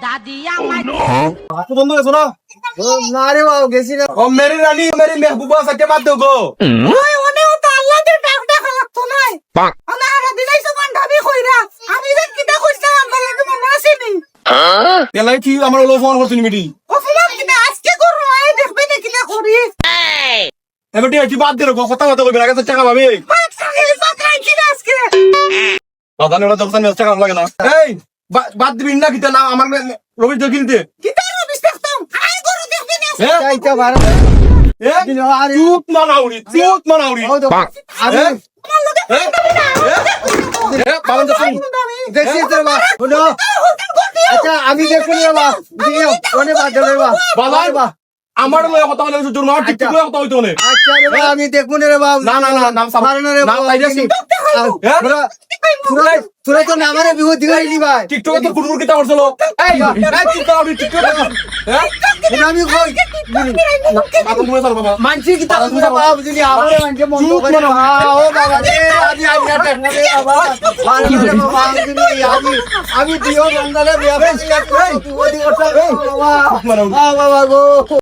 দাদি আমায় হাত বন্ধ গেছো না? না রে বাবা গেছি না। ও মেরি রানী মেরি মেহবুবা সাথে বাদ দাও গো। ওই ওনেও তো আল্লাহ দিয়ে ডাকটা খাওয়াতো নাই ana ara দিনাইছো বান্ধাবি কইরা আমি যে কিটা কইছা আমার লাগে মনে আসেনি তেলাই কি আমার হলো ফোন করছিস মিটি? ও ফোন কিনা আজকে করো আই দেখবে না কিটা করি এবার কি বাদ দিলো কথা কথা কইবে না, কাছে টাকা পাবে। বাক সাকে সাকাই কিনা আজকে দাদা নেলা দোকান মেল টাকা লাগে না। এই বাদ দিবি না কিটা না আমার রবি তো কিনতে। কিটা রবিস দেখতাম আই করো দেখবে না চাইতে পারে এ চুপ মানাউরি চুপ মানাউরি। আমি আমার লগে এ বাবা দেখুন দেখছি তোর বাবা বলো। আচ্ছা আমি দেখুন রে বাবা দিও কোনে বাদ দেবে বাবা বাবা আমার লয় কথা বলে জোর মার ঠিক করে কথা হইতো না। আচ্ছা রে বাবা আমি দেখুন রে বাবা না না না নাম পারে না রে নাম বাবা লাইজাছি। তোরা তো নামারে বিহুত দিগাইলি ভাই টিকটকে তো কুরকুর কিটা করছলো। এই টিকটক আমি টিকটক হ্যাঁ আমি কই বাবা তুমি চল বাবা মানছি কি তা বাবা বুঝলি আমারে মানছে মন তো করে ও বাবা রে আমি দেখনা রে বাবা ভালো রে বাবা আমি দিও বন্দারে বিয়া করে তুই ওদি করছ বাবা বাবা গো।